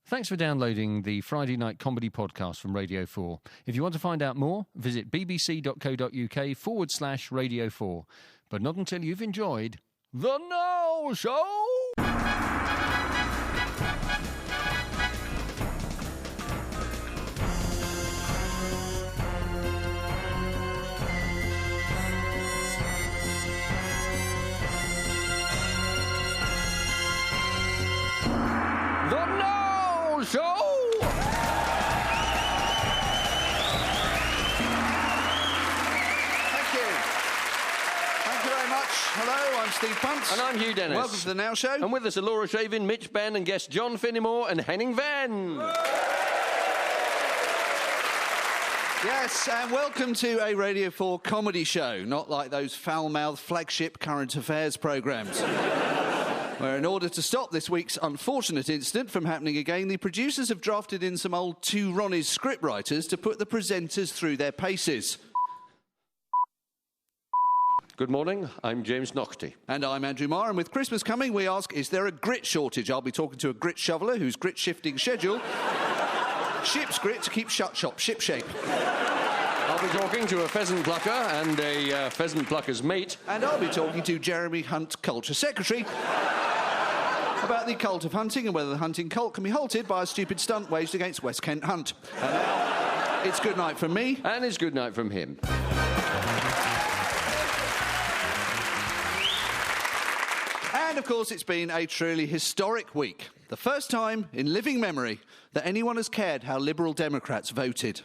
Thanks for downloading the Friday Night Comedy podcast from Radio 4. If you want to find out more, visit bbc.co.uk/Radio 4. But not until you've enjoyed The Now Show! The Now Show! Hello, I'm Steve Punt. And I'm Hugh Dennis. Welcome to The Now Show. And with us are Laura Shavin, Mitch Benn and guests John Finnemore and Henning Wehn. Yes, and welcome to a Radio 4 comedy show, not like those foul-mouthed flagship current affairs programmes. Where in order to stop this week's unfortunate incident from happening again, the producers have drafted in some old Two Ronnies scriptwriters to put the presenters through their paces. Good morning, I'm James Naughty. And I'm Andrew Marr, and with Christmas coming, we ask, is there a grit shortage? I'll be talking to a grit shoveler whose grit-shifting schedule ships grit to keep shut shop shipshape. I'll be talking to a pheasant plucker and a pheasant plucker's mate. And I'll be talking to Jeremy Hunt, Culture Secretary, about the cult of hunting and whether the hunting cult can be halted by a stupid stunt waged against West Kent Hunt. And now, it's good night from me. And it's good night from him. And, of course, it's been a truly historic week. The first time in living memory that anyone has cared how Liberal Democrats voted.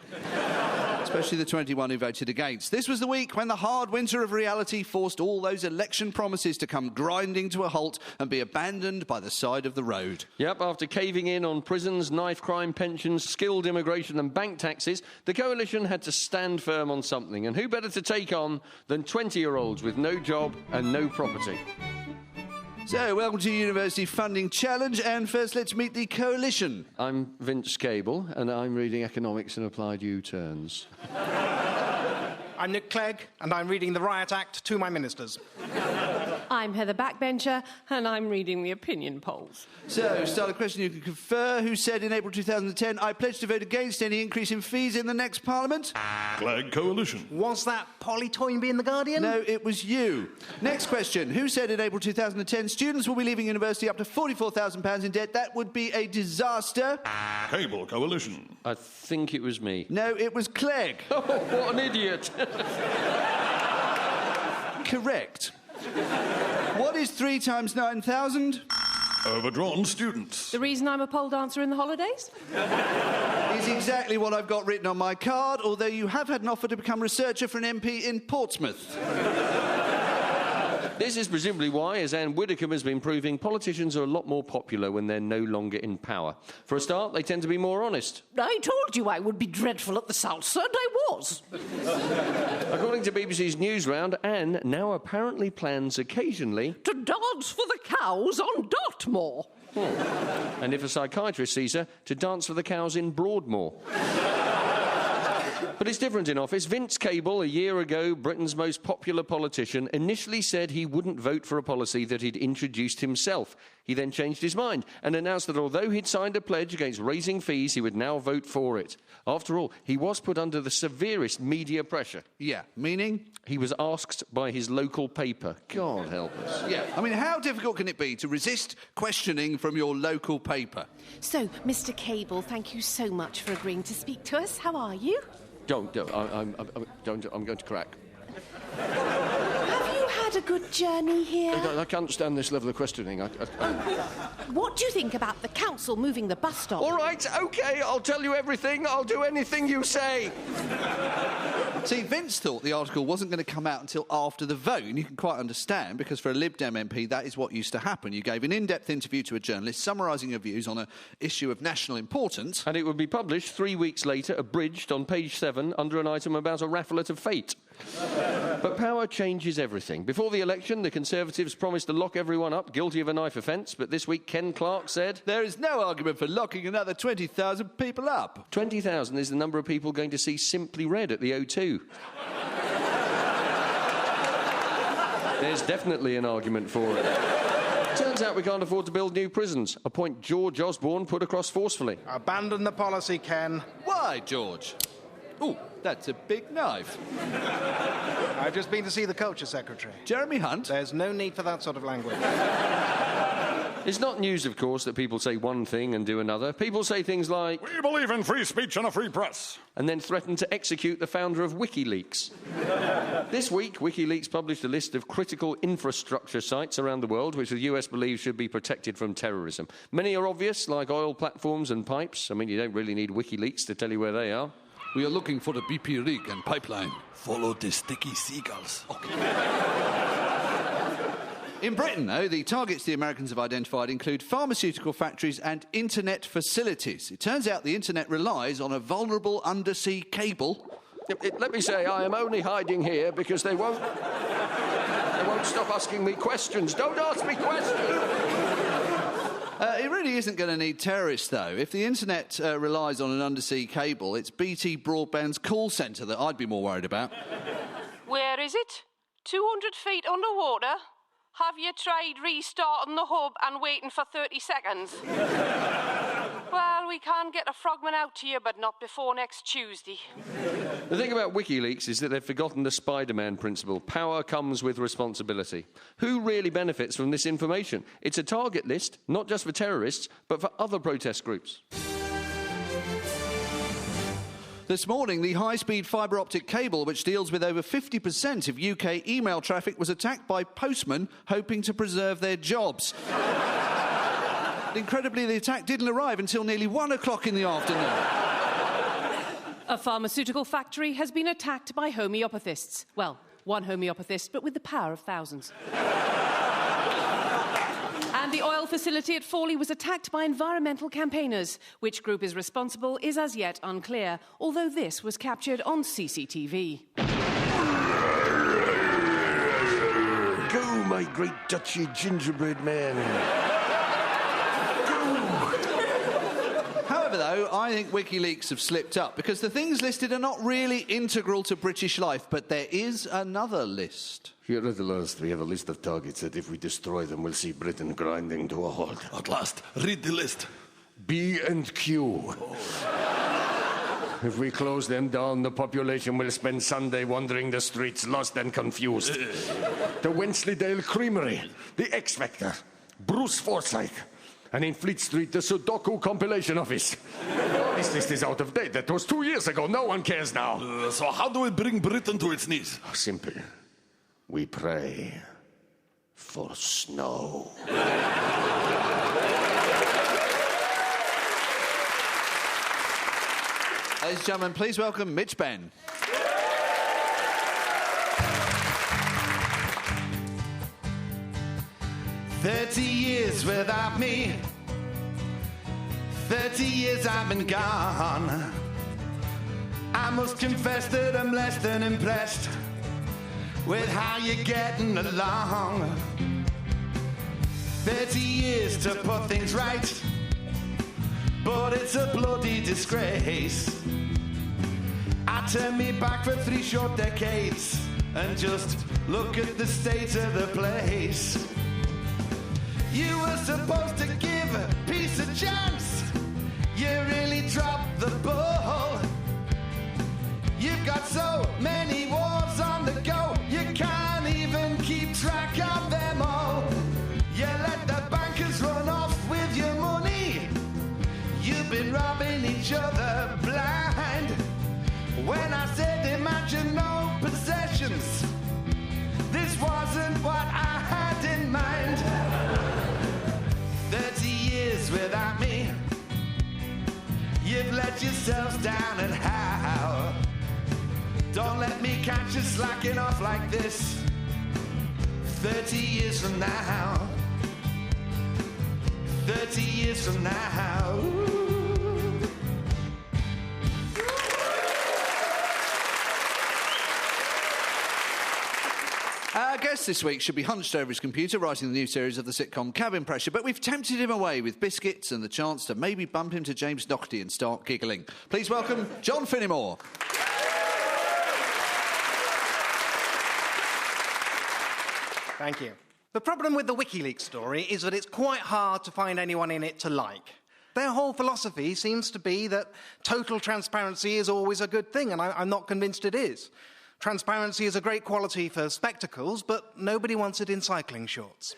Especially the 21 who voted against. This was the week when the hard winter of reality forced all those election promises to come grinding to a halt and be abandoned by the side of the road. Yep, after caving in on prisons, knife crime, pensions, skilled immigration and bank taxes, the coalition had to stand firm on something. And who better to take on than 20-year-olds with no job and no property? So, welcome to University Funding Challenge, and first let's meet the coalition. I'm Vince Cable, and I'm reading Economics and Applied U-Turns. I'm Nick Clegg, and I'm reading the Riot Act to my ministers. I'm Heather Backbencher, and I'm reading the opinion polls. So, start a question you can confer. Who said in April 2010, I pledge to vote against any increase in fees in the next Parliament? Clegg Coalition. Was that Polly Toynbee in The Guardian? No, it was you. Next question. Who said in April 2010, students will be leaving university up to £44,000 in debt? That would be a disaster. Cable Coalition. I think it was me. No, it was Clegg. Oh, what an idiot. Correct. What is 3 times 9,000? Overdrawn students. The reason I'm a pole dancer in the holidays? Is exactly what I've got written on my card, although you have had an offer to become researcher for an MP in Portsmouth. This is presumably why, as Anne Widdecombe has been proving, politicians are a lot more popular when they're no longer in power. For a start, they tend to be more honest. I told you I would be dreadful at the salsa, and I was. According to BBC's Newsround, Anne now apparently plans occasionally to dance for the cows on Dartmoor. And if a psychiatrist sees her, to dance for the cows in Broadmoor. But it's different in office. Vince Cable, a year ago, Britain's most popular politician, initially said he wouldn't vote for a policy that he'd introduced himself. He then changed his mind and announced that although he'd signed a pledge against raising fees, he would now vote for it. After all, he was put under the severest media pressure. Yeah, meaning? He was asked by his local paper. God help us. Yeah, I mean, how difficult can it be to resist questioning from your local paper? So, Mr. Cable, thank you so much for agreeing to speak to us. How are you? I'm going to crack. Have you had a good journey here? I can't stand this level of questioning. What do you think about the council moving the bus stop? All right, OK, I'll tell you everything. I'll do anything you say. See, Vince thought the article wasn't going to come out until after the vote, and you can quite understand, because for a Lib Dem MP, that is what used to happen. You gave an in-depth interview to a journalist summarising your views on an issue of national importance. And it would be published 3 weeks later, abridged on page 7, under an item about a rafflet of fate. But power changes everything. Before the election, the Conservatives promised to lock everyone up guilty of a knife offence, but this week Ken Clarke said, there is no argument for locking another 20,000 people up. 20,000 is the number of people going to see Simply Red at the O2. There's definitely an argument for it. Turns out we can't afford to build new prisons, a point George Osborne put across forcefully. Abandon the policy, Ken. Why, George? Oh, that's a big knife. I've just been to see the Culture Secretary. Jeremy Hunt? There's no need for that sort of language. It's not news, of course, that people say one thing and do another. People say things like, We believe in free speech and a free press. and then threaten to execute the founder of WikiLeaks. This week, WikiLeaks published a list of critical infrastructure sites around the world which the US believes should be protected from terrorism. Many are obvious, like oil platforms and pipes. I mean, you don't really need WikiLeaks to tell you where they are. We are looking for the BP rig and pipeline. Follow the sticky seagulls. In Britain, though, the targets the Americans have identified include pharmaceutical factories and internet facilities. It turns out the internet relies on a vulnerable undersea cable. Let me say, I am only hiding here because they won't stop asking me questions. Don't ask me questions! It really isn't going to need terrorists, though. If the internet relies on an undersea cable, it's BT Broadband's call centre that I'd be more worried about. Where is it? 200 feet underwater? Have you tried restarting the hub and waiting for 30 seconds? Well, we can get a frogman out to you, but not before next Tuesday. The thing about WikiLeaks is that they've forgotten the Spider-Man principle. Power comes with responsibility. Who really benefits from this information? It's a target list, not just for terrorists, but for other protest groups. This morning, the high-speed fibre optic cable, which deals with over 50% of UK email traffic, was attacked by postmen hoping to preserve their jobs. Incredibly, the attack didn't arrive until nearly 1 o'clock in the afternoon. A pharmaceutical factory has been attacked by homeopathists. Well, one homeopathist, but with the power of thousands. And the oil facility at Fawley was attacked by environmental campaigners. Which group is responsible is as yet unclear, although this was captured on CCTV. Go, my great duchy gingerbread man. However, though, I think WikiLeaks have slipped up because the things listed are not really integral to British life, but there is another list. Here at the last, we have a list of targets that if we destroy them, we'll see Britain grinding to a halt. At last, read the list. B and Q. If we close them down, the population will spend Sunday wandering the streets, lost and confused. The Wensleydale Creamery, the X Factor, Bruce Forsyth, and in Fleet Street, the Sudoku compilation office. This list is out of date. That was 2 years ago. No one cares now. So how do we bring Britain to its knees? Simple. We pray for snow. Ladies and gentlemen, please welcome Mitch Benn. "30 years without me, 30 years I've been gone. I must confess that I'm less than impressed with how you're getting along. 30 years to put things right, but it's a bloody disgrace. I turned me back for 3 short decades and just look at the state of the place. You were supposed to give peace a chance. You really dropped the ball. You've got so many wars on the go, you can't even keep track of them all. You let the bankers run off with your money. You've been robbing each other blind. When I said imagine no possessions, this wasn't what I had in mind. 30 years without me, you've let yourselves down, and how? Don't let me catch you slacking off like this 30 years from now. 30 years from now. Our guest this week should be hunched over his computer writing the new series of the sitcom Cabin Pressure, but we've tempted him away with biscuits and the chance to maybe bump him to James Doherty and start giggling. Please welcome John Finnemore. Thank you. The problem with the WikiLeaks story is that it's quite hard to find anyone in it to like. Their whole philosophy seems to be that total transparency is always a good thing, and I'm not convinced it is. Transparency is a great quality for spectacles, but nobody wants it in cycling shorts.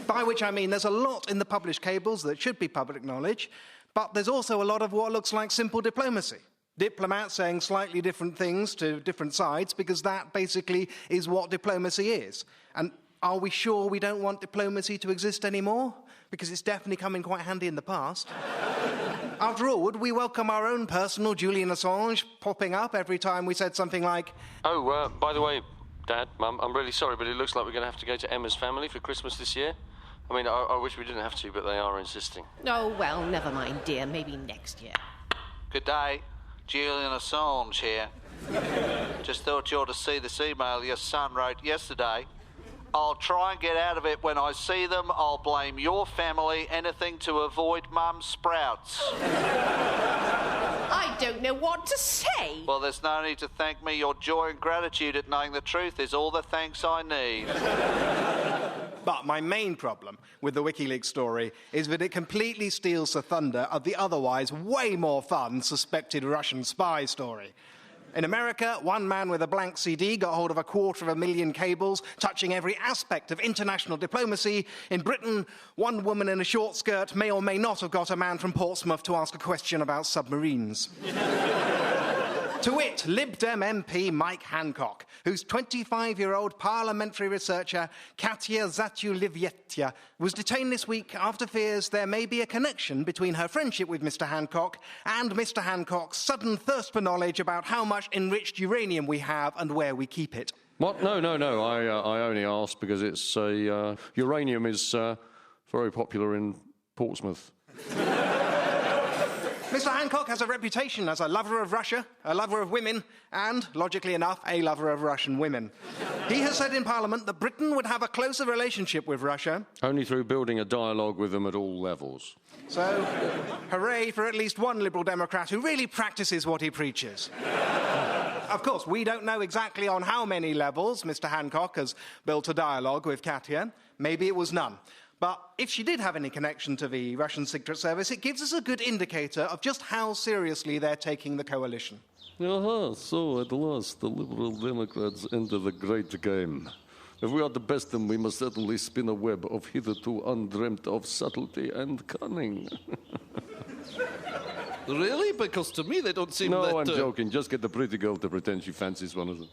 By which I mean there's a lot in the published cables that should be public knowledge, but there's also a lot of what looks like simple diplomacy. Diplomats saying slightly different things to different sides, because that basically is what diplomacy is. And are we sure we don't want diplomacy to exist anymore? Because it's definitely come in quite handy in the past. After all, would we welcome our own personal Julian Assange popping up every time we said something like, Oh, by the way, Dad, Mum, I'm really sorry, but it looks like we're going to have to go to Emma's family for Christmas this year. I mean, I wish we didn't have to, but they are insisting. Oh, well, never mind, dear. Maybe next year. Good day. Julian Assange here. Just thought you ought to see this email your son wrote yesterday. I'll try and get out of it when I see them. I'll blame your family, anything to avoid Mum's sprouts. I don't know what to say. Well, there's no need to thank me. Your joy and gratitude at knowing the truth is all the thanks I need. But my main problem with the WikiLeaks story is that it completely steals the thunder of the otherwise way more fun suspected Russian spy story. In America, one man with a blank CD got hold of 250,000 cables touching every aspect of international diplomacy. In Britain, one woman in a short skirt may or may not have got a man from Portsmouth to ask a question about submarines. To wit, Lib Dem MP Mike Hancock, whose 25-year-old parliamentary researcher Katya Zatulivietya was detained this week after fears there may be a connection between her friendship with Mr. Hancock and Mr. Hancock's sudden thirst for knowledge about how much enriched uranium we have and where we keep it. What? No. I only asked because it's uranium is very popular in Portsmouth. Mr. Hancock has a reputation as a lover of Russia, a lover of women, and, logically enough, a lover of Russian women. He has said in Parliament that Britain would have a closer relationship with Russia. Only through building a dialogue with them at all levels. So, hooray for at least one Liberal Democrat who really practices what he preaches. Of course, we don't know exactly on how many levels Mr. Hancock has built a dialogue with Katya. Maybe it was none. But if she did have any connection to the Russian Secret Service, it gives us a good indicator of just how seriously they're taking the coalition. So at last the Liberal Democrats enter the great game. If we are to best them, we must certainly spin a web of hitherto undreamt of subtlety and cunning. Really? Because to me they don't seem that... No, I'm joking. Just get the pretty girl to pretend she fancies one of them.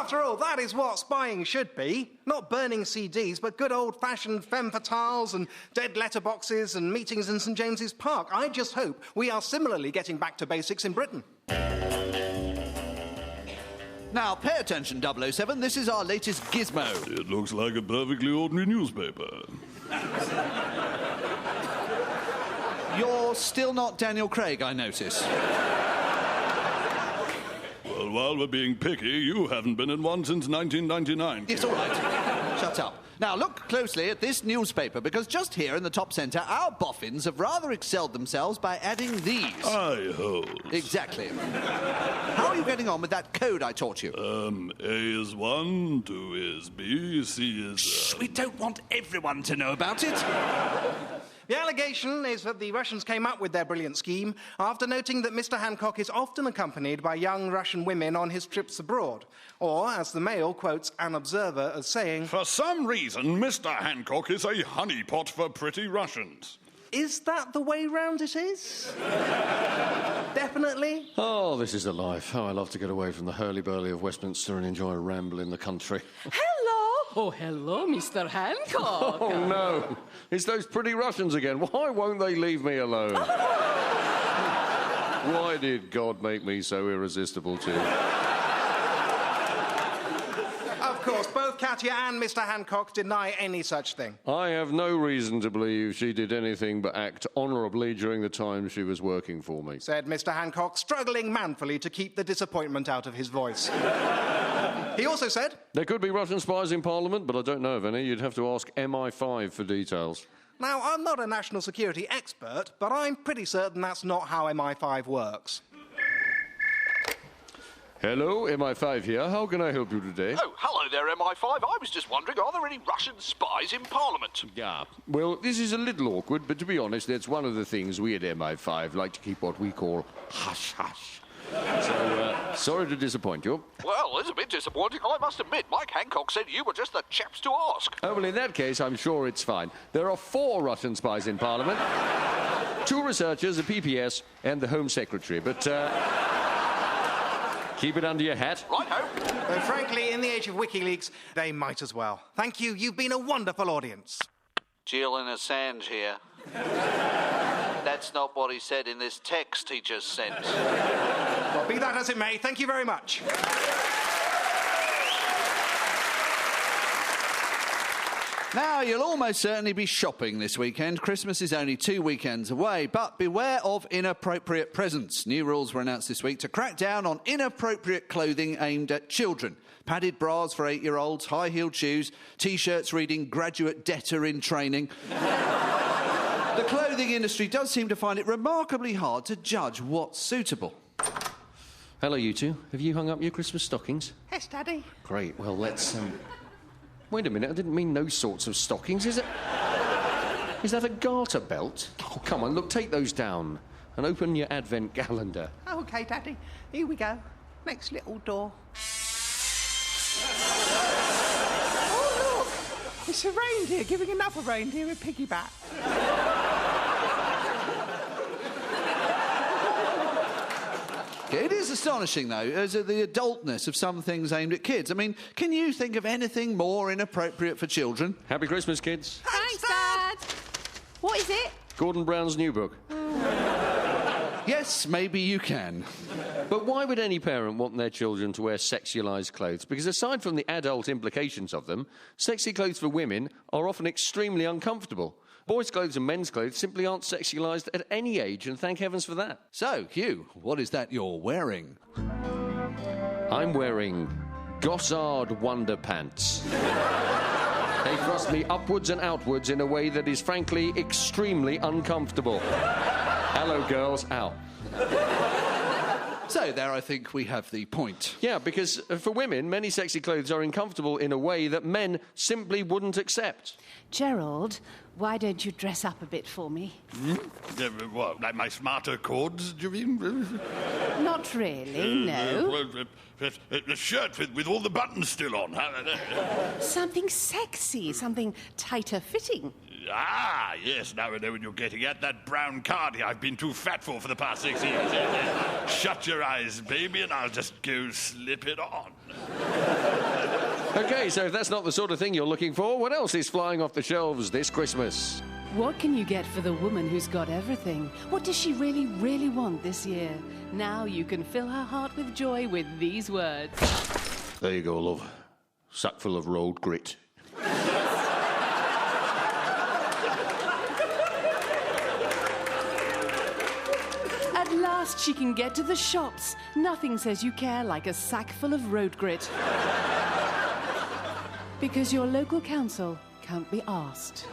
After all, that is what spying should be. Not burning CDs, but good old-fashioned femme fatales and dead letterboxes and meetings in St James's Park. I just hope we are similarly getting back to basics in Britain. Now, pay attention, 007. This is our latest gizmo. It looks like a perfectly ordinary newspaper. You're still not Daniel Craig, I notice. Well, while we're being picky, you haven't been in one since 1999. It's all right. Shut up. Now, look closely at this newspaper, because just here in the top centre, our boffins have rather excelled themselves by adding these. I-holes. Exactly. How are you getting on with that code I taught you? A is 1, 2 is B, C is... Shh, we don't want everyone to know about it. The allegation is that the Russians came up with their brilliant scheme after noting that Mr. Hancock is often accompanied by young Russian women on his trips abroad. Or, as the Mail quotes an observer as saying... For some reason, Mr. Hancock is a honeypot for pretty Russians. Is that the way round it is? Definitely? Oh, this is a life. How I love to get away from the hurly-burly of Westminster and enjoy a ramble in the country. Hello! Oh, hello, Mr. Hancock. Oh, no. It's those pretty Russians again. Why won't they leave me alone? Why did God make me so irresistible to you? Of course, both Katya and Mr. Hancock deny any such thing. I have no reason to believe she did anything but act honourably during the time she was working for me. Said Mr. Hancock, struggling manfully to keep the disappointment out of his voice. He also said... There could be Russian spies in Parliament, but I don't know of any. You'd have to ask MI5 for details. Now, I'm not a national security expert, but I'm pretty certain that's not how MI5 works. Hello, MI5 here. How can I help you today? Oh, hello there, MI5. I was just wondering, are there any Russian spies in Parliament? Yeah. Well, this is a little awkward, but to be honest, that's one of the things we at MI5 like to keep what we call hush-hush. So, sorry to disappoint you. Well, it's a bit disappointing, I must admit. Mike Hancock said you were just the chaps to ask. Oh, well, in that case, I'm sure it's fine. There are 4 Russian spies in Parliament. 2 researchers, a PPS, and the Home Secretary. But, keep it under your hat. Righto. Though, frankly, in the age of WikiLeaks, they might as well. Thank you. You've been a wonderful audience. Julian Assange here. That's not what he said in this text he just sent. Well, be that as it may, thank you very much. Now, you'll almost certainly be shopping this weekend. Christmas is only 2 weekends away, but beware of inappropriate presents. New rules were announced this week to crack down on inappropriate clothing aimed at children. Padded bras for 8-year-olds, high-heeled shoes, T-shirts reading graduate debtor in training. The clothing industry does seem to find it remarkably hard to judge what's suitable. Hello, you two. Have you hung up your Christmas stockings? Yes, Daddy. Great. Well, let's, Wait a minute. I didn't mean those sorts of stockings. Is that a garter belt? Oh, come on. Look, take those down and open your advent calendar. OK, Daddy. Here we go. Next little door. Oh, look! It's a reindeer giving another reindeer a piggyback. It is astonishing, though, as the adultness of some things aimed at kids. I mean, can you think of anything more inappropriate for children? Happy Christmas, kids. Thanks, Dad. What is it? Gordon Brown's new book. Yes, maybe you can. But why would any parent want their children to wear sexualised clothes? Because aside from the adult implications of them, sexy clothes for women are often extremely uncomfortable. Boys' clothes and men's clothes simply aren't sexualised at any age, and thank heavens for that. So, Hugh, what is that you're wearing? I'm wearing Gossard Wonder Pants. They thrust me upwards and outwards in a way that is frankly extremely uncomfortable. Hello, girls. Ow. So there, I think we have the point. Yeah, because for women, many sexy clothes are uncomfortable in a way that men simply wouldn't accept. Gerald, why don't you dress up a bit for me? What, like my smarter chords, do you mean? Not really, no. A shirt with all the buttons still on. Something sexy, something tighter fitting. Ah, yes, now I know what you're getting at. That brown cardi I've been too fat for the past 6 years. Shut your eyes, baby, and I'll just go slip it on. OK, so if that's not the sort of thing you're looking for, what else is flying off the shelves this Christmas? What can you get for the woman who's got everything? What does she really, really want this year? Now you can fill her heart with joy with these words. There you go, love. Sack full of road grit. At last she can get to the shops. Nothing says you care like a sack full of road grit. Because your local council can't be asked.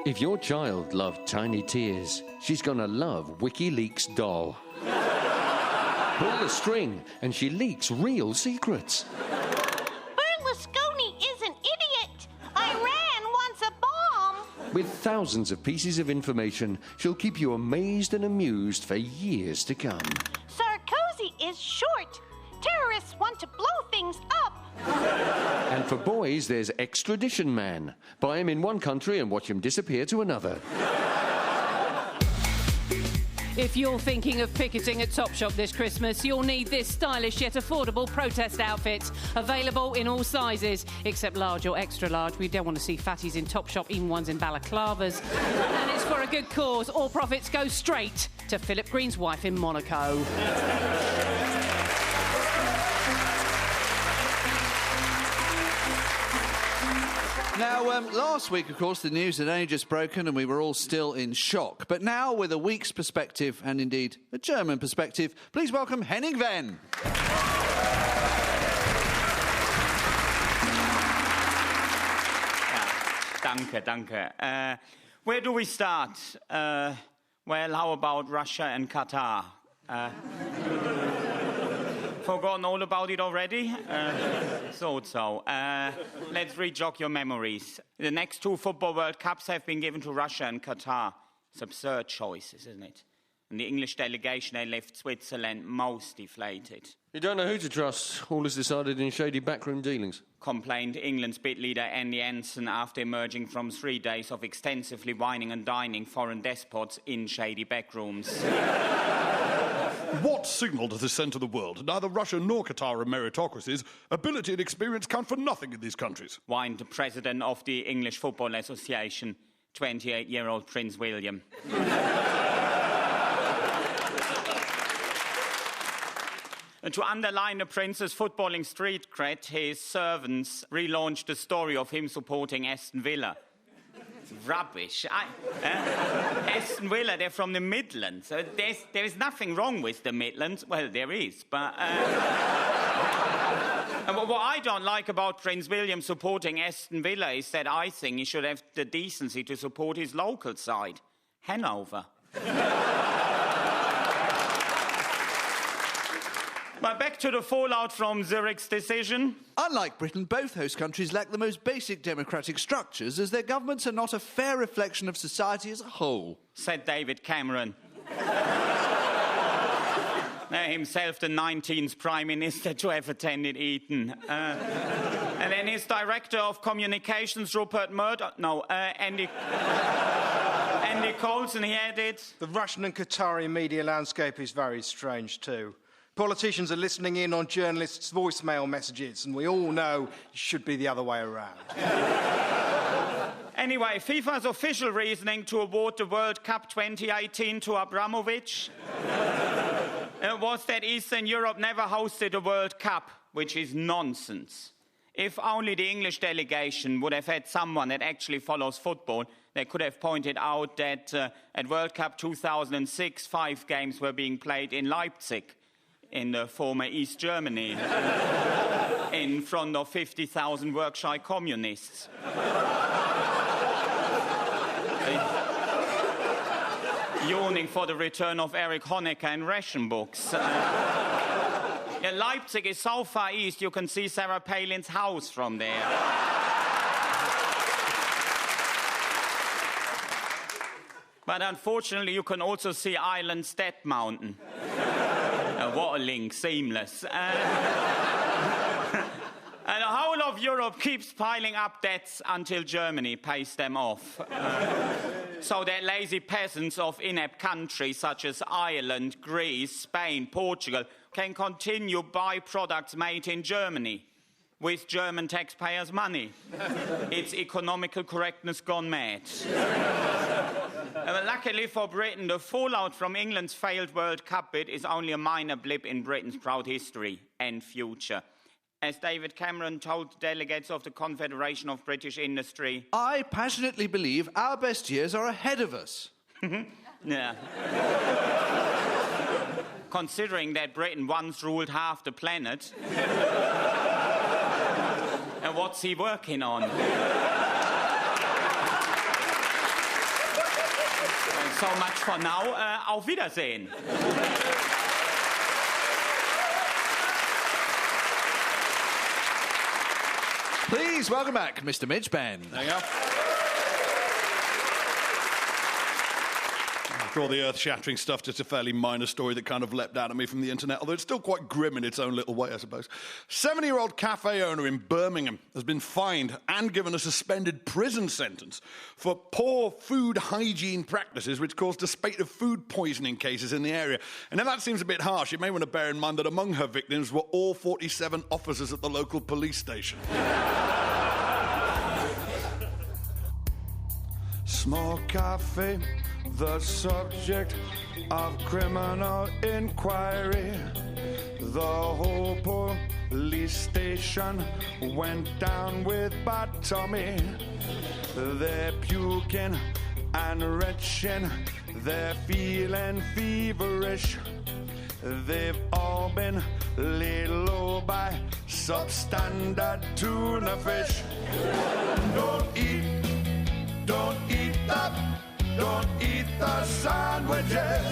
If your child loved tiny tears, she's gonna love WikiLeaks doll. Pull the string, and she leaks real secrets. Berlusconi is an idiot. Iran wants a bomb. With thousands of pieces of information, she'll keep you amazed and amused for years to come. Sarkozy is short. Terrorists want to blow things up. And for boys, there's Extradition Man. Buy him in one country and watch him disappear to another. If you're thinking of picketing at Topshop this Christmas, you'll need this stylish yet affordable protest outfit. Available in all sizes, except large or extra large. We don't want to see fatties in Topshop, even ones in balaclavas. And it's for a good cause. All profits go straight to Philip Green's wife in Monaco. Now, last week, of course, the news had only just broken and we were all still in shock. But now, with a week's perspective, and indeed a German perspective, please welcome Henning Wehn. Danke. Where do we start? Well, how about Russia and Qatar? Forgotten all about it already? Thought so. Let's re-jog your memories. The next 2 Football World Cups have been given to Russia and Qatar. It's absurd choices, isn't it? And the English delegation, they left Switzerland most deflated. You don't know who to trust. All is decided in shady backroom dealings. Complained England's bid leader Andy Anson after emerging from 3 days of extensively wining and dining foreign despots in shady backrooms. What signal does this send to the world? Neither Russia nor Qatar are meritocracies. Ability and experience count for nothing in these countries. Whined the president of the English Football Association, 28-year-old Prince William. To underline the prince's footballing street cred, his servants relaunched the story of him supporting Aston Villa. Rubbish. Aston Villa, they're from the Midlands. There is nothing wrong with the Midlands. Well, there is, but... what I don't like about Prince William supporting Aston Villa is that I think he should have the decency to support his local side, Hanover. But back to the fallout from Zurich's decision. Unlike Britain, both host countries lack the most basic democratic structures, as their governments are not a fair reflection of society as a whole. Said David Cameron. Himself the 19th Prime Minister to have attended Eton. And then his Director of Communications, Rupert Murdoch... Andy Coulson, he added... The Russian and Qatari media landscape is very strange too. Politicians are listening in on journalists' voicemail messages, and we all know it should be the other way around. Anyway, FIFA's official reasoning to award the World Cup 2018 to Abramovich was that Eastern Europe never hosted a World Cup, which is nonsense. If only the English delegation would have had someone that actually follows football, they could have pointed out that at World Cup 2006, 5 games were being played in Leipzig, in the former East Germany, in front of 50,000 work-shy communists. Yawning for the return of Erich Honecker and ration books. Leipzig is so far east, you can see Sarah Palin's house from there. But unfortunately, you can also see Ireland's Stat Mountain. What a link, seamless. And the whole of Europe keeps piling up debts until Germany pays them off. So that lazy peasants of inept countries such as Ireland, Greece, Spain, Portugal can continue buy products made in Germany with German taxpayers' money. It's economical correctness gone mad. Luckily for Britain, the fallout from England's failed World Cup bid is only a minor blip in Britain's proud history and future. As David Cameron told delegates of the Confederation of British Industry... I passionately believe our best years are ahead of us. Yeah. Considering that Britain once ruled half the planet... and what's he working on? So much for now. Auf Wiedersehen. Please welcome back Mr. Mitch Benn. There you go. After all the earth-shattering stuff, just a fairly minor story that kind of leapt out at me from the internet, although it's still quite grim in its own little way, I suppose. 70-year-old cafe owner in Birmingham has been fined and given a suspended prison sentence for poor food hygiene practices which caused a spate of food poisoning cases in the area. And if that seems a bit harsh, you may want to bear in mind that among her victims were all 47 officers at the local police station. Small cafe, the subject of criminal inquiry. The whole police station went down with bad tummy. They're puking and retching, they're feeling feverish. They've all been laid low by substandard tuna fish. Don't eat the sandwiches.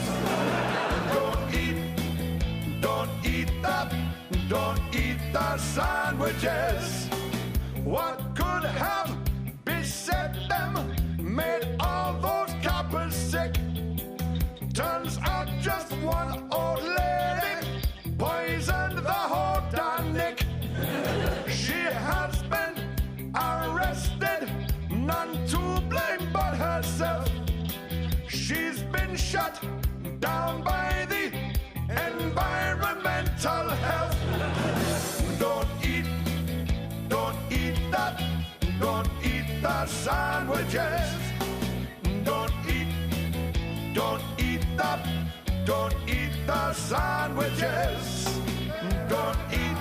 the sandwiches. What could have beset them? Made all those coppers sick. Turns out just one old lady poisoned the whole darn Nick. She has been arrested, none to blame but herself. She's been shut down by the environmental health. Don't eat that, don't eat the sandwiches. Don't eat that, don't eat the sandwiches. Don't eat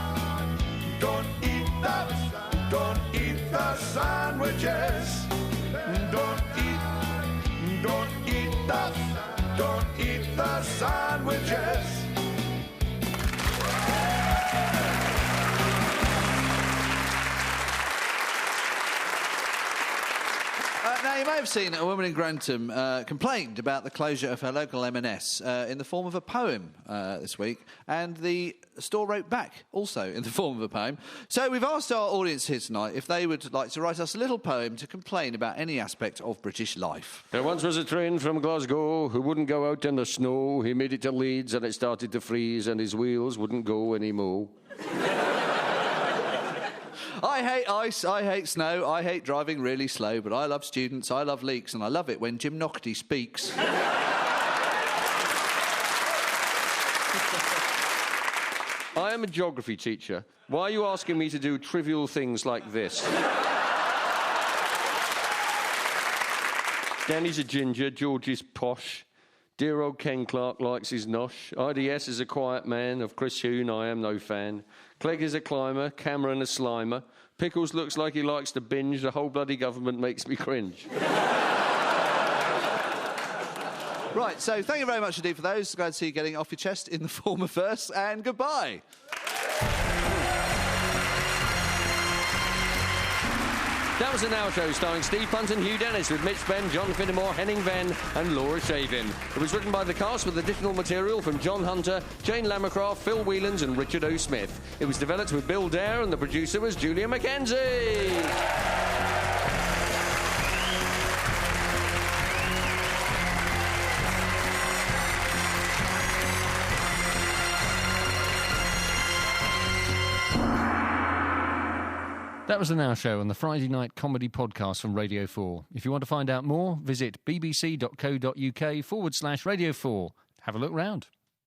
that, don't eat the sandwiches. Don't eat that, don't eat the sandwiches. Now, you may have seen a woman in Grantham complained about the closure of her local M&S in the form of a poem this week, and the store wrote back also in the form of a poem. So we've asked our audience here tonight if they would like to write us a little poem to complain about any aspect of British life. There once was a train from Glasgow who wouldn't go out in the snow. He made it to Leeds and it started to freeze and his wheels wouldn't go anymore. I hate ice, I hate snow, I hate driving really slow, but I love students, I love leaks, and I love it when Jim Knockety speaks. I am a geography teacher. Why are you asking me to do trivial things like this? Danny's a ginger, George is posh. Dear old Ken Clark likes his nosh. IDS is a quiet man. Of Chris Huhn, I am no fan. Clegg is a climber. Cameron a slimer. Pickles looks like he likes to binge. The whole bloody government makes me cringe. Right, so thank you very much indeed for those. Glad to see you getting it off your chest in the form of verse, and goodbye. That was the Now Show starring Steve Punt and Hugh Dennis with Mitch Benn, John Finnemore, Henning Wehn and Laura Shavin. It was written by the cast with additional material from John Hunter, Jane Lamacraft, Phil Whelans and Richard O. Smith. It was developed with Bill Dare and the producer was Julia Mackenzie. That was the Now Show on the Friday night comedy podcast from Radio 4. If you want to find out more, visit bbc.co.uk/Radio 4. Have a look round.